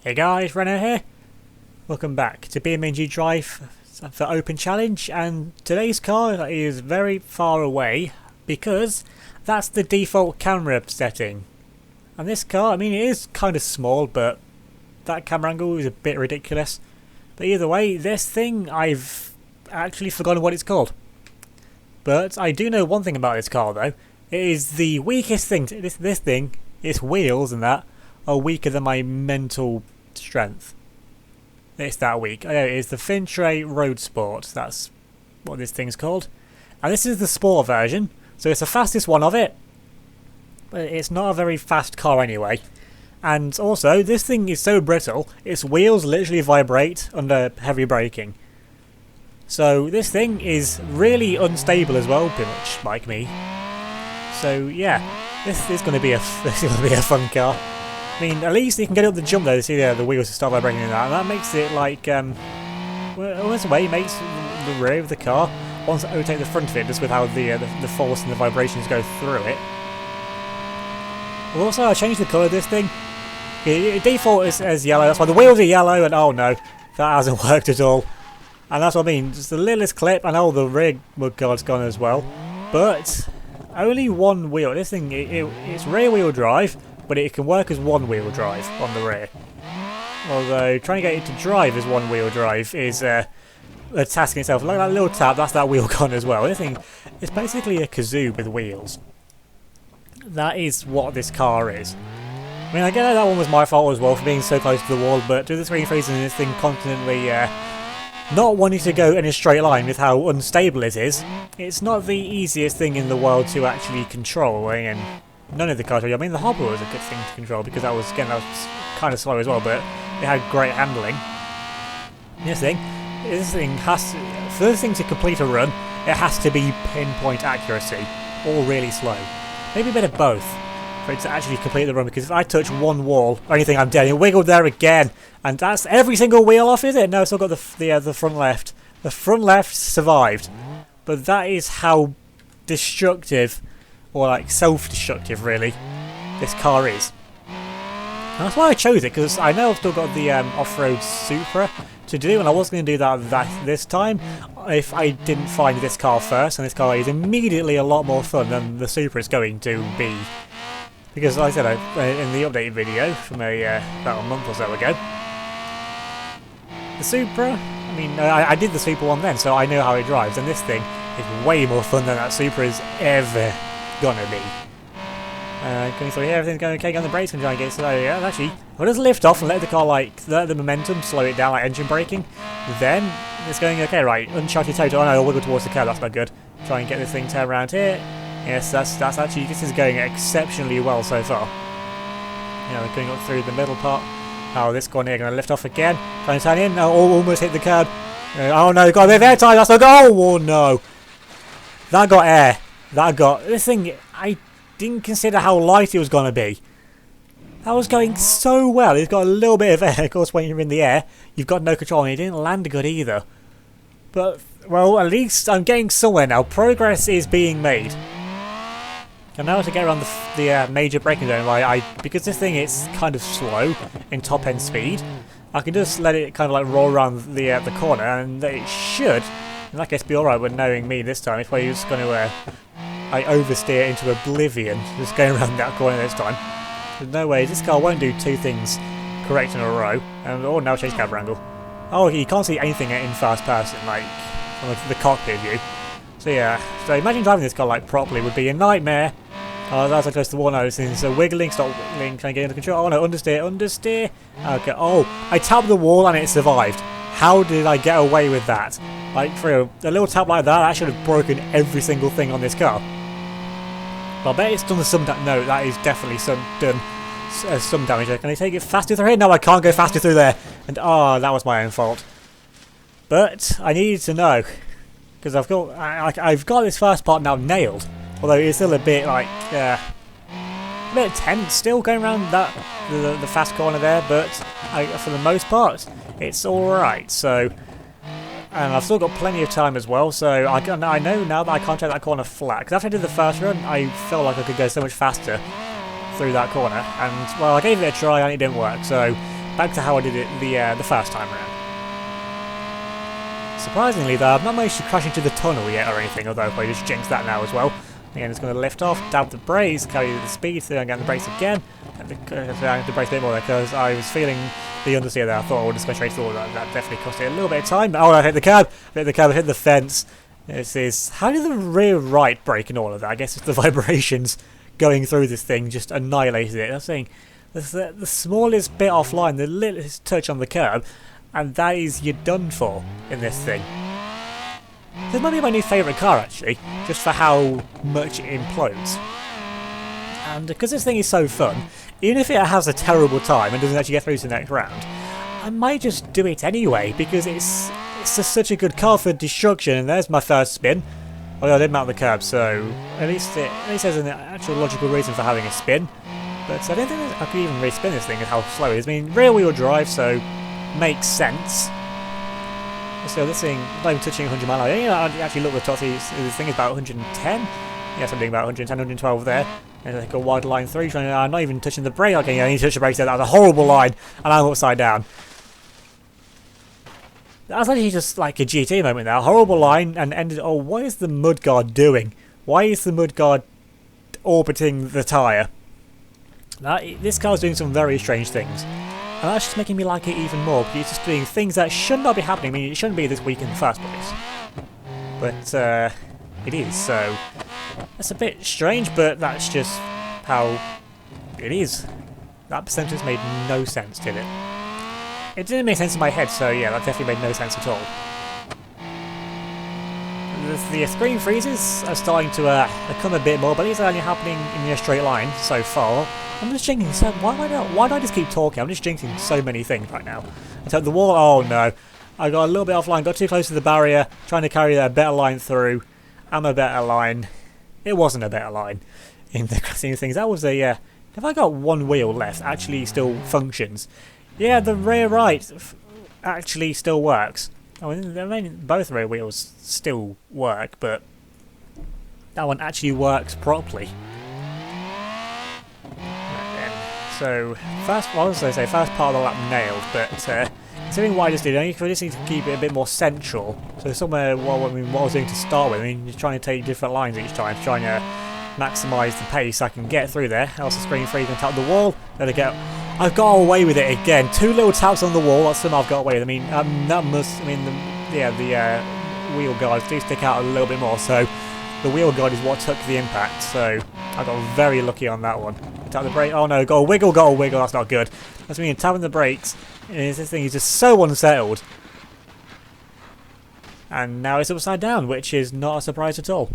Hey guys, Renault here. Welcome back to BeamNG.drive for Open Challenge, and today's car is very far away because that's the default camera setting. And this car, I mean, it is kind of small, but that camera angle is a bit ridiculous. But either way, this thing, I've actually forgotten what it's called. But I do know one thing about this car though. It is the weakest thing. This thing, its wheels and that, are weaker than my mental strength. It's that weak. Oh, it is the Fintre Road Sport. That's what this thing's called. And this is the sport version, so it's the fastest one of it. But it's not a very fast car anyway. And also, this thing is so brittle, its wheels literally vibrate under heavy braking. So this thing is really unstable as well, pretty much like me. So yeah, this is going to be a fun car. I mean, at least you can get up the jump though to see the wheels start vibrating and that makes it like, well, in a way, it makes the rear of the car want to overtake the front of it just with how the force and the vibrations go through it. Also, I changed the colour of this thing. It default is as yellow, that's why the wheels are yellow, and oh no, that hasn't worked at all. And that's what I mean, just the littlest clip, and oh, the rear mudguard's gone as well. But only one wheel. This thing, it's rear wheel drive, but it can work as one wheel drive on the rear. Although trying to get it to drive as one wheel drive is a task in itself. Look at that little tap, that's that wheel gone as well. This thing is basically a kazoo with wheels. That is what this car is. I mean, I get that one was my fault as well for being so close to the wall, but due to the reason this thing constantly not wanting to go in a straight line with how unstable it is, it's not the easiest thing in the world to actually control. And none of the cars, I mean, the hopper was a good thing to control because that was kind of slow as well, but it had great handling. This thing has to, for this thing to complete a run, it has to be pinpoint accuracy or really slow. Maybe a bit of both for it to actually complete the run, because if I touch one wall or anything, I'm dead. It wiggled there again, and that's every single wheel off, is it? No, it's still got the front left. The front left survived, but that is how destructive, or like self-destructive really, this car is. And that's why I chose it, because I know I've still got the off-road Supra to do, and I was going to do that this time if I didn't find this car first, and this car is immediately a lot more fun than the Supra is going to be. Because like I said in the update video from about a month or so ago, the Supra, I mean, I did the Supra one then, so I know how it drives, and this thing is way more fun than that Supra is ever gonna be. Can you see everything's going okay on the brakes and try and get slow? Yeah, actually, I'll just lift off and let the car, like, let the momentum slow it down, like engine braking. Then it's going okay, right? Uncharted total. Oh no, I'll wiggle towards the curb, that's not good. Try and get this thing turned around here. Yes, that's actually, this is going exceptionally well so far. Yeah, we're going up through the middle part. Oh, this corner here, going to lift off again. Trying to turn in. Oh, almost hit the curb. Oh no, got a bit of air time. That's not good. Oh no. That got air. That got, this thing, I didn't consider how light it was going to be. That was going so well. It's got a little bit of air. Of course, when you're in the air, you've got no control, and it didn't land good either. But, well, at least I'm getting somewhere now. Progress is being made. And now to get around the major braking zone, because this thing is kind of slow in top end speed, I can just let it kind of like roll around the corner, and it should, in that case, be alright. But knowing me this time, it's probably just going to oversteer into oblivion, just going around that corner this time. There's no way, this car won't do two things correct in a row. And oh, now change camera angle. Oh, you can't see anything in first person, like from the cockpit view. So yeah, so imagine driving this car like properly would be a nightmare. Oh, that's so close to the wall now. It's wiggling, stop wiggling, trying to get under control. Oh no, understeer. Okay, oh, I tapped the wall and it survived. How did I get away with that? Like, for a little tap like that, I should have broken every single thing on this car. But I bet it's done some damage. No, that is definitely done some damage. Can I take it faster through here? No, I can't go faster through there. And oh, that was my own fault. But I needed to know, because I've got this first part now nailed. Although it's still a bit like a bit tense still going around the fast corner there, but for the most part it's all right. So, and I've still got plenty of time as well. So I know now that I can't take that corner flat, because after I did the first run, I felt like I could go so much faster through that corner. And well, I gave it a try and it didn't work. So back to how I did it the first time around. Surprisingly though, I've not managed to crash into the tunnel yet or anything, although I just jinxed that now as well. Again, it's going to lift off, dab the brakes, carry the speed, so I'm getting the brakes again. And the brakes a bit more there because I was feeling the understeer there. I thought I would just go straight through that. That definitely cost it a little bit of time. Oh, I hit the curb! I hit the fence. This is... How did the rear right brake and all of that? I guess it's the vibrations going through this thing just annihilated it. I'm saying the smallest bit offline, the littlest touch on the curb, and that is you're done for in this thing. This might be my new favourite car actually, just for how much it implodes. And because this thing is so fun, even if it has a terrible time and doesn't actually get through to the next round, I might just do it anyway because it's just such a good car for destruction. And there's my first spin. Although I did mount the curb, so at least there's an actual logical reason for having a spin. But I don't think I could even re-spin this thing at how slow it is. I mean, rear wheel drive, so makes sense. So this thing, not even touching 100 miles. I actually look at the top. This thing is about 110. Yes, I'm doing about 110, 112 there. And like a wide line through. I'm not even touching the brake. Okay, I need to touch the brakes there. That was a horrible line, and I'm upside down. That was actually just like a GT moment there. A horrible line and ended. Oh, what is the mudguard doing? Why is the mudguard orbiting the tyre? This car's doing some very strange things. And that's just making me like it even more, because it's just doing things that should not be happening. I mean, it shouldn't be this week in the first place. But, it is, so... That's a bit strange, but that's just how it is. That percentage made no sense, did it? It didn't make sense in my head, so yeah, that definitely made no sense at all. The screen freezes are starting to come a bit more, but these are only happening in a straight line so far. I'm just jinxing so... Why do I just keep talking? I'm just jinxing so many things right now. I took the wall... Oh no. I got a little bit offline, got too close to the barrier, trying to carry a better line through. I'm a better line. It wasn't a better line in the scheme of things. That was a... If I got one wheel left, actually still functions. Yeah, the rear right actually still works. I mean, both rear wheels still work, but that one actually works properly. So, first part of the lap nailed, but considering what I just did, I just need to keep it a bit more central. So somewhere, what I was doing to start with, I mean, just trying to take different lines each time, trying to maximise the pace I can get through there. Else the screen freeze and tap the wall. There we go. I've got away with it again. 2 little taps on the wall. That's something I've got away with. I mean, the wheel guards do stick out a little bit more. So the wheel guard is what took the impact. So I got very lucky on that one. Tap the brake. Oh no, got a wiggle. That's not good. That's me tapping the brakes. This thing is just so unsettled. And now it's upside down, which is not a surprise at all.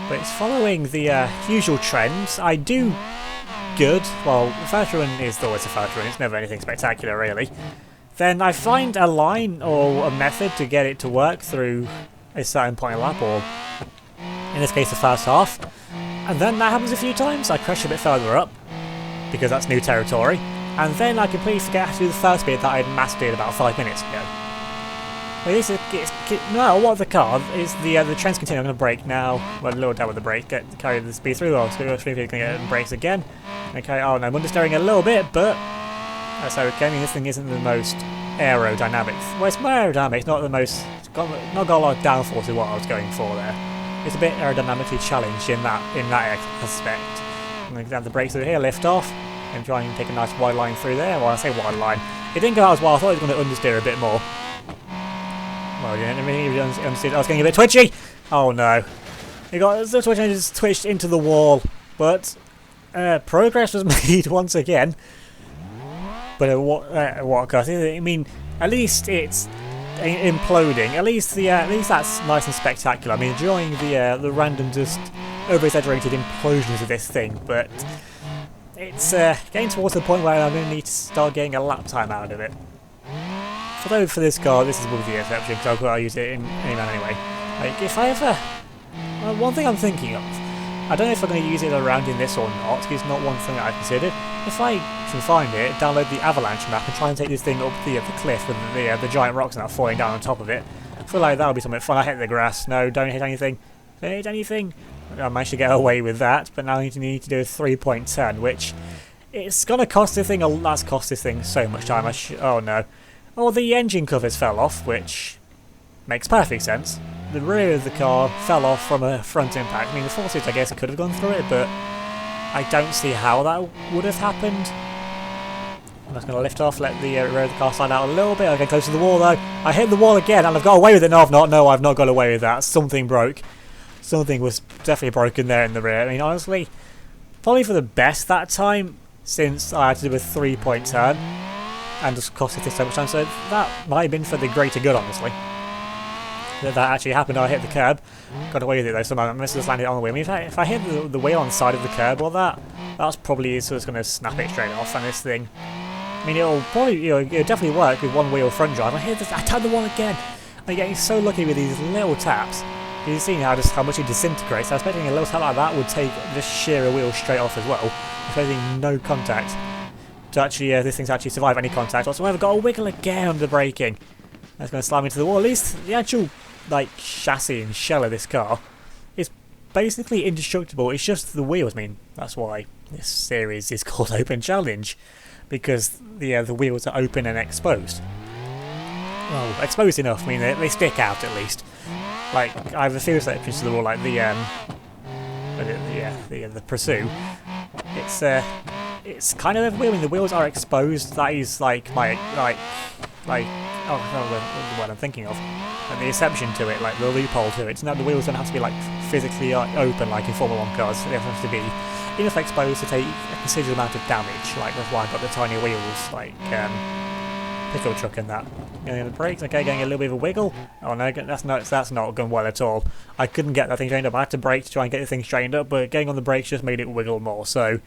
But it's following the usual trends. I do good. Well, the first run is always a first run. It's never anything spectacular, really. Then I find a line or a method to get it to work through a certain point of lap, or in this case the first half. And then that happens a few times. I crash a bit further up, because that's new territory. And then I completely forget how to do the first bit that I had mastered about 5 minutes ago. No matter what the car is, the trends continue. I'm going to brake now. Well, a little down with the brake, carry the speed through. I'll going to get brakes again. Okay, oh no, I'm understeering a little bit, but that's okay. I mean, this thing isn't the most aerodynamic. Well, it's more aerodynamic. It's not the most. It's not got a lot of downforce in what I was going for there. It's a bit aerodynamically challenged in that aspect. I'm going to have the brakes through here, lift off, and try and take a nice wide line through there. Well, I say wide line. It didn't go out as well. I thought it was going to understeer a bit more. Well, yeah, I mean, I was getting a bit twitchy. Oh no. It got the twitch and just twitched into the wall. But progress was made once again. But what cost? I mean, at least it's imploding. At least that's nice and spectacular. I mean, enjoying the random, just over-exaggerated implosions of this thing. But it's getting towards the point where I'm going to need to start getting a lap time out of it. Although for this car, this is with the exception, because I'll use it in anyway. Like, if I ever... one thing I'm thinking of, I don't know if I'm going to use it around in this or not, because it's not one thing that I've considered. If I can find it, download the avalanche map and try and take this thing up the cliff with the giant rocks and that falling down on top of it, I feel like that would be something fun. I hit the grass. No, don't hit anything. Don't hit anything. I managed to get away with that, but now I need to do a 3.10, which It's gonna cost this thing. That's cost this thing so much time. Oh no. Oh, the engine covers fell off, which makes perfect sense. The rear of the car fell off from a front impact. I mean, the forces, I guess, could have gone through it, but I don't see how that would have happened. I'm just going to lift off, let the rear of the car slide out a little bit. I get close to the wall, though. I hit the wall again, and I've got away with it. No, I've not. No, I've not got away with that. Something broke. Something was definitely broken there in the rear. I mean, honestly, probably for the best that time, since I had to do a 3-point turn, and just costed it so much time. So that might have been for the greater good, honestly. That actually happened. I hit the curb, got away with it though. Somehow I must have just landed on the wheel. I mean, if I hit the wheel on the side of the curb or that's probably just going to snap it straight off. And this thing, I mean, it'll probably, it'll definitely work with one wheel front drive. I tapped the wall again. I'm getting so lucky with these little taps. You've seen how much it disintegrates. I was expecting a little tap like that would take just shear a wheel straight off as well, expecting no contact to actually this thing's actually survive any contact whatsoever. Got a wiggle again under braking. That's going to slam into the wall. At least the actual chassis and shell of this car is basically indestructible. It's just the wheels. I mean, that's why this series is called Open Challenge, because the wheels are open and exposed. Well, exposed enough. I mean, they stick out at least. Like, I have a few exceptions to the rule, like the Pursue. It's kind of a wheel. I mean, the wheels are exposed. That is like oh, I don't know what I'm thinking of. Like the exception to it, like the loophole to it. It's not the wheels don't have to be like physically open like in Formula 1 cars. They have to be enough exposed to take a considerable amount of damage. Like that's why I've got the tiny wheels, like pickup truck and that. Getting the brakes, okay, getting a little bit of a wiggle. Oh no, that's not going well at all. I couldn't get that thing straightened up. I had to brake to try and get the thing straightened up, but getting on the brakes just made it wiggle more. So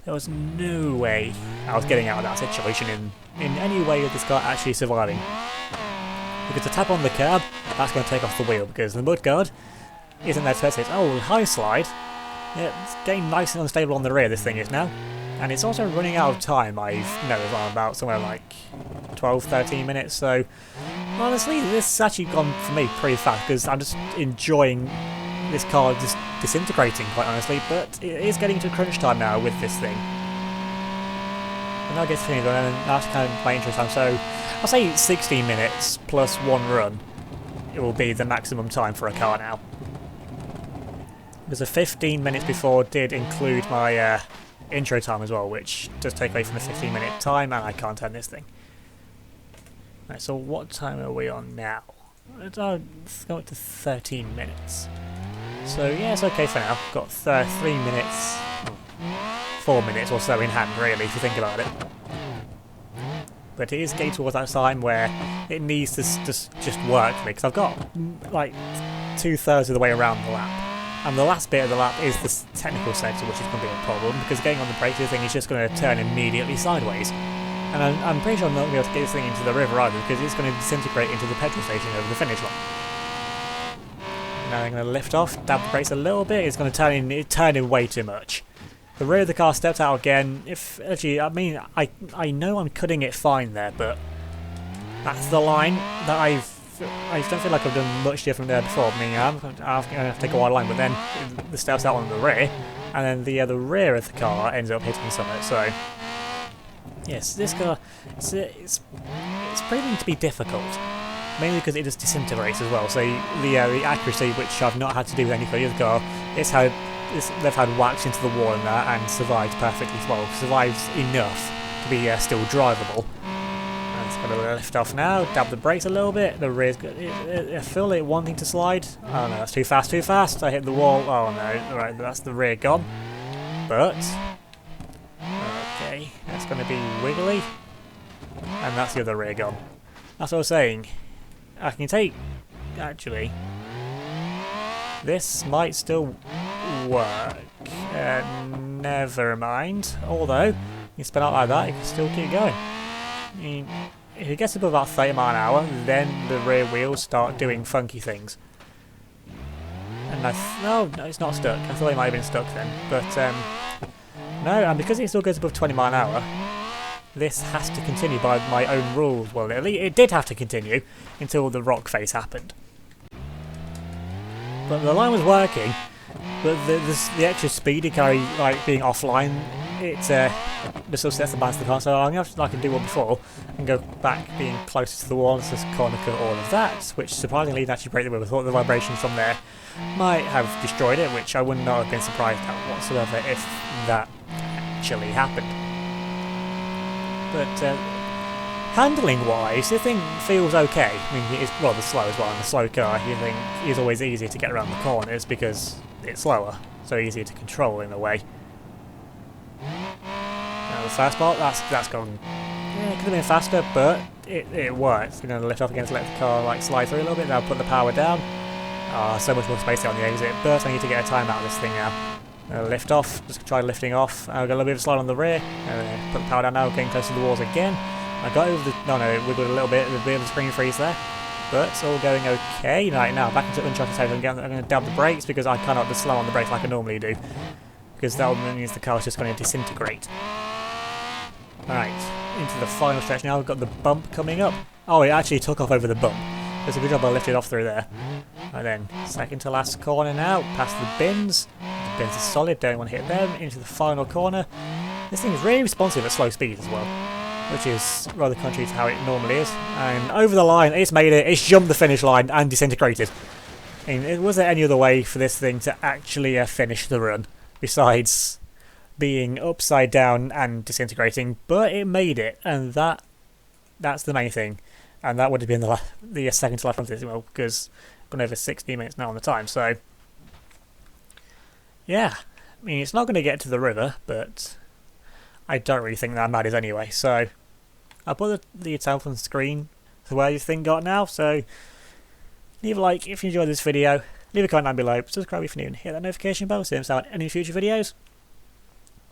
there was no way I was getting out of that situation in any way of this car actually surviving. Because to tap on the curb, that's going to take off the wheel, because the mudguard isn't there to test it. Oh, high slide. Yeah, it's getting nice and unstable on the rear, this thing is now. And it's also running out of time. I've noticed on about somewhere like 12-13 minutes, so honestly, this has actually gone for me pretty fast, because I'm just enjoying this car just disintegrating, quite honestly, but it is getting to crunch time now with this thing. And now it gets finished, and that's kind of my interest time, so I'll say 16 minutes plus one run. It will be the maximum time for a car now. Because the 15 minutes before did include my intro time as well, which does take away from the 15-minute time, and I can't turn this thing. Right, so what time are we on now? Let's go up to 13 minutes. So yeah, it's okay for now. Got 3 minutes, 4 minutes or so in hand, really, if you think about it. But it is getting towards that time where it needs to just work for me, because I've got like 2/3 of the way around the lap. And the last bit of the lap is the technical sector, which is going to be a problem, because getting on the brake, this thing is just going to turn immediately sideways. And I'm pretty sure I'm not going to be able to get this thing into the river either, because it's going to disintegrate into the petrol station over the finish line. Now I'm going to lift off, dab the brakes a little bit. It's going to turn in way too much. The rear of the car stepped out again. I know I'm cutting it fine there, but that's the line that I don't feel like I've done much different there before. I mean, I'm going to have to take a wide line, but then the steps out on the rear, and then the rear of the car ends up hitting something. So yes, this car it's proving to be difficult, mainly because it just disintegrates as well. So the accuracy, which I've not had to do with any other car, they've had wax into the wall and that, and survived perfectly well. Survives enough to be still drivable. And it's going to lift off now. Dab the brakes a little bit. The rear's good. I feel it wanting to slide. Oh no, that's too fast, too fast. I hit the wall. Oh no, right, that's the rear gone. But okay, that's going to be wiggly, and that's the other rear gone. That's what I was saying. I can take, actually, this might still work. Never mind. Although, you spin out like that, you can still keep going. I mean, if it gets above about 30 miles an hour, then the rear wheels start doing funky things. And no, it's not stuck. I thought it might have been stuck then. But, no, and because it still goes above 20 miles an hour, this has to continue by my own rules. Well, it did have to continue until the rock face happened. But the line was working, but the extra speed it carried, like being offline, it just sort of sets the balance of the car. So I'm going to have to, like I do one before, and go back being closer to the wall, and just corner cut all of that, which surprisingly didn't actually break the wheel. I thought the vibrations from there might have destroyed it, which I would not have been surprised at whatsoever if that actually happened. But handling-wise, the thing feels okay. I mean, it's rather slow as well. In a slow car, you think it's always easier to get around the corners because it's slower, so easier to control in a way. Now the fast part, that's gone. Yeah, it could have been faster, but it worked. You know, the lift off again to let the car like slide through a little bit. Now put the power down. So much more space there on the exit, but I need to get a time out of this thing now. Lift off, just try lifting off. I've got a little bit of a slide on the rear. Put the power down now, getting close to the walls again. I got over the. No, it wiggled a little bit, a bit of a screen freeze there. But it's all going okay. Right, now back into uncharted territory. I'm going to dab the brakes because I cannot just slow on the brakes like I normally do. Because that means the car's just going to disintegrate. Right, into the final stretch now. We've got the bump coming up. Oh, it actually took off over the bump. It's a good job I lifted off through there. And then, second to last corner now, past the bins. The bins are solid, don't want to hit them. Into the final corner. This thing is really responsive at slow speeds as well, which is rather contrary to how it normally is. And over the line, it's made it, it's jumped the finish line and disintegrated. I mean, was there any other way for this thing to actually finish the run, besides being upside down and disintegrating? But it made it, and that's the main thing. And that would have been the second to last run for this, well, because I've gone over 60 minutes now on the time, so yeah. I mean, it's not going to get to the river, but I don't really think that matters anyway, so I'll put the telephone screen to where this thing got now, so leave a like if you enjoyed this video, leave a comment down below, subscribe if you're new, and hit that notification bell so you don't miss out on any future videos.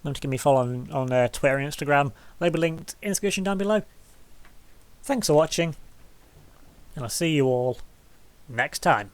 Remember to give me a follow on Twitter and Instagram, they'll be linked in the description down below. Thanks for watching, and I'll see you all next time.